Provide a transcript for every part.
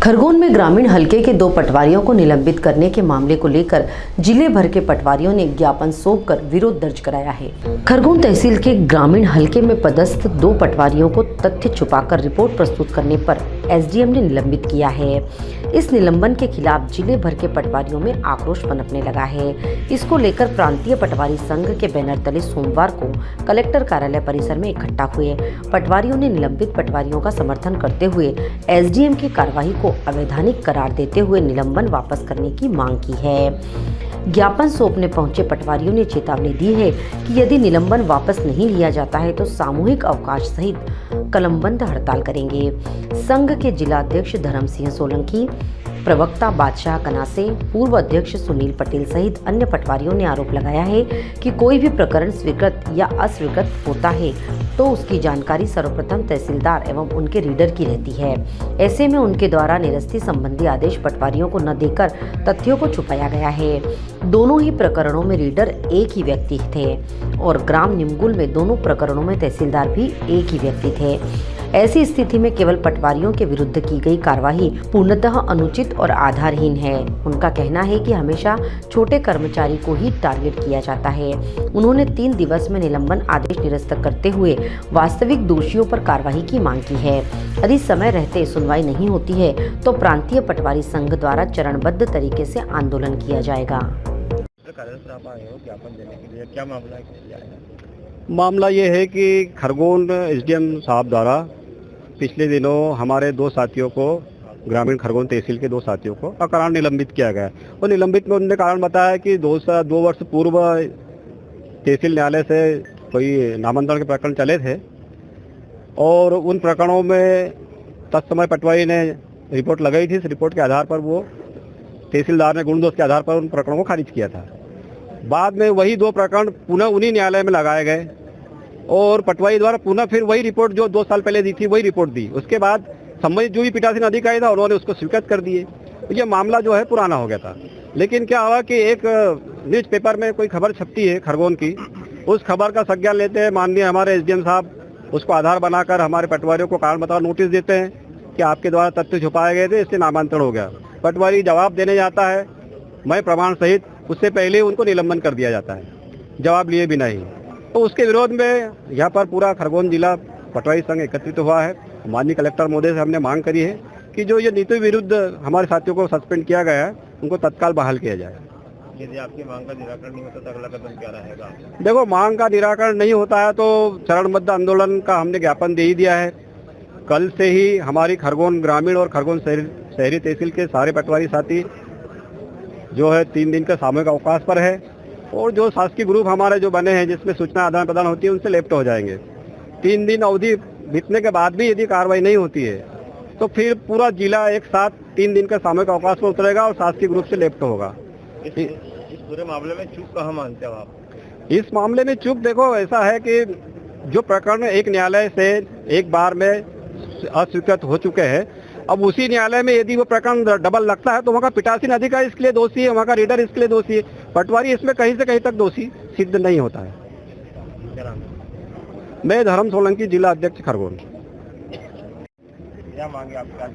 खरगोन में ग्रामीण हलके के 2 पटवारियों को निलंबित करने के मामले को लेकर जिले भर के पटवारियों ने ज्ञापन सौंपकर विरोध दर्ज कराया है। खरगोन तहसील के ग्रामीण हलके में पदस्थ 2 पटवारियों को तथ्य छुपाकर रिपोर्ट प्रस्तुत करने पर एसडीएम ने निलंबित किया है। इस निलंबन के खिलाफ जिले भर के पटवारियों में आक्रोश पनपने लगा है। इसको लेकर प्रांतीय पटवारी संघ के बैनर तले सोमवार को कलेक्टर कार्यालय परिसर में इकट्ठा हुए पटवारियों ने निलंबित पटवारियों का समर्थन करते हुए एसडीएम की कार्रवाई को अवैधानिक करार देते हुए निलंबन वापस करने की मांग की है। ज्ञापन सौंपने पहुंचे पटवारियों ने चेतावनी दी है कि यदि निलंबन वापस नहीं लिया जाता है तो सामूहिक अवकाश सहित कलमबंद हड़ताल करेंगे। संघ के जिला अध्यक्ष धर्म सिंह सोलंकी, प्रवक्ता बादशाह कनासे, पूर्व अध्यक्ष सुनील पटेल सहित अन्य पटवारियों ने आरोप लगाया है कि कोई भी प्रकरण स्वीकृत या अस्वीकृत होता है तो उसकी जानकारी सर्वप्रथम तहसीलदार एवं उनके रीडर की रहती है। ऐसे में उनके द्वारा निरस्ती संबंधी आदेश पटवारियों को न देकर तथ्यों को छुपाया गया है। दोनों ही प्रकरणों में रीडर एक ही व्यक्ति थे और ग्राम निमगुल में दोनों प्रकरणों में तहसीलदार भी एक ही व्यक्ति थे। ऐसी स्थिति में केवल पटवारियों के विरुद्ध की गई कार्रवाई पूर्णतः अनुचित और आधारहीन है। उनका कहना है कि हमेशा छोटे कर्मचारी को ही टारगेट किया जाता है। उन्होंने 3 दिवस में निलंबन आदेश निरस्त करते हुए वास्तविक दोषियों पर कार्रवाई की मांग की है। यदि समय रहते सुनवाई नहीं होती है तो प्रांतीय पटवारी संघ द्वारा चरणबद्ध तरीके से आंदोलन किया जाएगा। मामला ये है कि खरगोन एसडीएम साहब द्वारा पिछले दिनों हमारे 2 साथियों को, ग्रामीण खरगोन तहसील के 2 साथियों को अकारण निलंबित किया गया। और निलंबित में उन्होंने कारण बताया कि 2 वर्ष पूर्व तहसील न्यायालय से कोई नामांतरण के प्रकरण चले थे और उन प्रकरणों में तत्समय पटवारी ने रिपोर्ट लगाई थी। इस रिपोर्ट के आधार पर वो तहसीलदार ने गुण दोष के आधार पर उन प्रकरणों को खारिज किया था। बाद में वही 2 प्रकरण पुनः उन्हीं न्यायालय में लगाए गए और पटवारी द्वारा पुनः फिर वही रिपोर्ट जो 2 साल पहले दी थी वही रिपोर्ट दी। उसके बाद संबंधित जो भी पीठासीन अधिकारी था उन्होंने उसको स्वीकृत कर दिए। ये मामला जो है पुराना हो गया था। लेकिन क्या हुआ कि एक न्यूज़पेपर में कोई खबर छपती है खरगोन की, उस खबर का संज्ञान लेते हैं माननीय हमारे एसडीएम साहब, उसको आधार बनाकर हमारे पटवारियों को कारण बताओ नोटिस देते हैं कि आपके द्वारा तथ्य छुपाए गए थे, इससे नामांतरण हो गया। पटवारी जवाब देने जाता है, मैं प्रमाण सहित, उससे पहले उनको निलंबन कर दिया जाता है जवाब लिए बिना ही। तो उसके विरोध में यहाँ पर पूरा खरगोन जिला पटवारी संघ एकत्रित हुआ है। माननीय कलेक्टर महोदय से हमने मांग करी है कि जो ये नीति विरुद्ध हमारे साथियों को सस्पेंड किया गया है उनको तत्काल बहाल किया जाए। यदि आपकी मांग का निराकरण नहीं होता तो अगला कदम क्या रहेगा? देखो, मांग का निराकरण नहीं होता है तो चरणबद्ध आंदोलन का हमने ज्ञापन दे ही दिया है। कल से ही हमारी खरगोन ग्रामीण और खरगोन शहरी तहसील के सारे पटवारी साथी जो है 3 दिन का सामूहिक अवकाश पर है और जो शासकीय ग्रुप हमारे जो बने हैं जिसमें सूचना आदान प्रदान होती है उनसे लेफ्ट हो जाएंगे। 3 दिन अवधि बीतने के बाद भी यदि कार्रवाई नहीं होती है तो फिर पूरा जिला एक साथ 3 दिन का सामूहिक अवकाश में उतरेगा और शासकीय ग्रुप से लेफ्ट होगा। इस पूरे मामले में चूक कहाँ मानते हो आप? इस मामले में चूक देखो ऐसा है कि जो प्रकरण एक न्यायालय से एक बार में अस्वीकृत हो चुके हैं, अब उसी न्यायालय में यदि वो प्रकरण डबल लगता है तो वहाँ का पीठासीन अधिकारी इसके लिए दोषी है, वहाँ का रीडर इसके लिए दोषी है। पटवारी इसमें कहीं से कहीं तक दोषी सिद्ध नहीं होता है। मैं धर्म सोलंकी, जिला अध्यक्ष खरगोन। क्या मांगे आपका?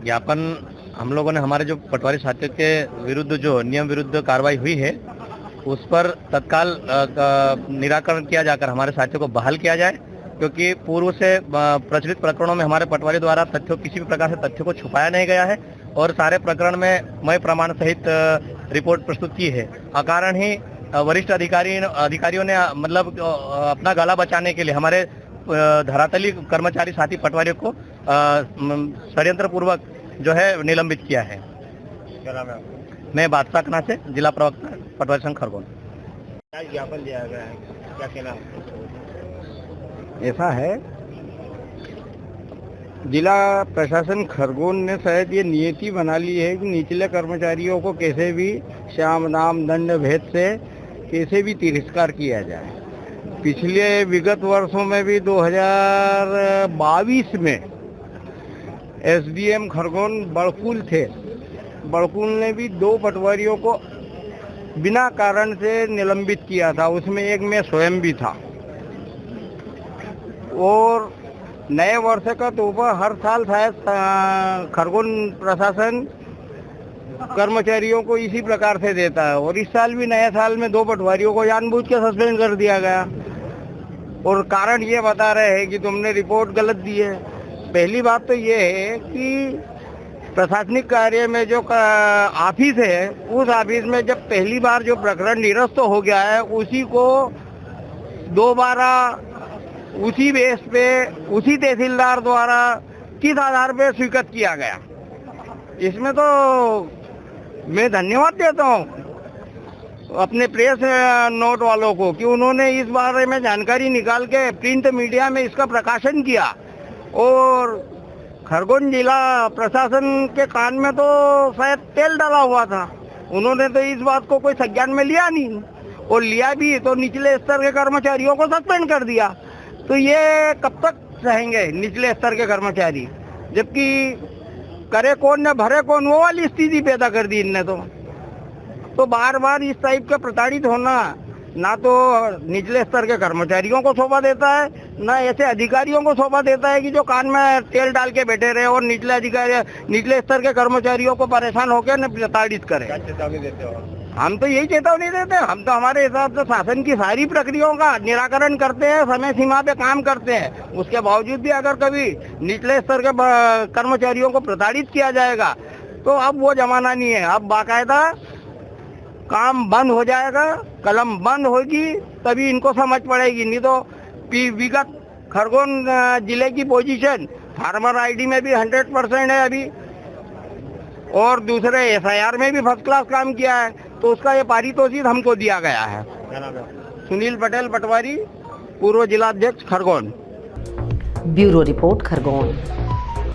ज्ञापन हम लोगों ने हमारे जो पटवारी साथियों के विरुद्ध जो नियम विरुद्ध कार्रवाई हुई है उस पर तत्काल निराकरण किया जाकर हमारे साथियों को बहाल किया जाए, क्योंकि पूर्व से प्रचलित प्रकरणों में हमारे पटवारी द्वारा तथ्यों किसी भी प्रकार से तथ्यों को छुपाया नहीं गया है और सारे प्रकरण में मैं प्रमाण सहित रिपोर्ट प्रस्तुत की है। अकारण ही वरिष्ठ अधिकारियों ने मतलब अपना गला बचाने के लिए हमारे धरातली कर्मचारी साथी पटवारियों को षड्यंत्र पूर्वक जो है निलंबित किया है। क्या नाम है आपका? मैं बादशाह कना से जिला प्रवक्ता पटवारी संघ खरगोन। क्या ज्ञापन दिया गया है, क्या कहना है? ऐसा है, जिला प्रशासन खरगोन ने शायद ये नीति बना ली है कि निचले कर्मचारियों को कैसे भी श्याम नाम दंड भेद से कैसे भी तिरस्कार किया जाए। पिछले विगत वर्षों में भी 2022 में एसडीएम खरगोन बड़कुल थे, बड़कुल ने भी 2 पटवारियों को बिना कारण से निलंबित किया था। उसमें एक मैं स्वयं भी था और नए वर्ष का तोहफा हर साल शायद खरगोन प्रशासन कर्मचारियों को इसी प्रकार से देता है, और इस साल भी नए साल में 2 पटवारियों को जानबूझ के सस्पेंड कर दिया गया, और कारण ये बता रहे हैं कि तुमने रिपोर्ट गलत दी है। पहली बात तो ये है कि प्रशासनिक कार्य में जो ऑफिस है, उस ऑफिस में जब पहली बार जो प्रकरण निरस्त हो गया है, उसी को दोबारा उसी बेस पे उसी तहसीलदार द्वारा किस आधार पे स्वीकृत किया गया, इसमें तो मैं धन्यवाद देता हूँ अपने प्रेस नोट वालों को कि उन्होंने इस बारे में जानकारी निकाल के प्रिंट मीडिया में इसका प्रकाशन किया, और खरगोन जिला प्रशासन के कान में तो शायद तेल डाला हुआ था। उन्होंने तो इस बात को कोई संज्ञान में लिया नहीं, और लिया भी तो निचले स्तर के कर्मचारियों को सस्पेंड कर दिया। तो ये कब तक रहेंगे निचले स्तर के कर्मचारी, जबकि करे कौन न भरे कौन, वो वाली स्थिति पैदा कर दी इनने। तो बार बार इस टाइप का प्रताड़ित होना ना तो निचले स्तर के कर्मचारियों को सौंपा देता है, ना ऐसे अधिकारियों को सौंपा देता है कि जो कान में तेल डाल के बैठे रहे और निचले स्तर के कर्मचारियों को परेशान होकर न प्रताड़ित करे। क्या चेतावनी देते हो? हम तो यही चेतावनी देते हैं। हम तो हमारे हिसाब से शासन की सारी प्रक्रियाओं का निराकरण करते हैं, समय सीमा पे काम करते हैं। उसके बावजूद भी अगर कभी निचले स्तर के कर्मचारियों को प्रताड़ित किया जाएगा तो अब वो जमाना नहीं है। अब बाकायदा काम बंद हो जाएगा, कलम बंद होगी, तभी इनको समझ पड़ेगी। नहीं तो विगत खरगोन जिले की पोजीशन फार्मर आईडी में भी 100% है अभी, और दूसरे एसआईआर में भी फर्स्ट क्लास काम किया है, तो उसका ये पारितोषिक हमको दिया गया है। क्या नाम है? सुनील पटेल पटवारी, पूर्व जिलाध्यक्ष खरगोन। Bureau report Khargone.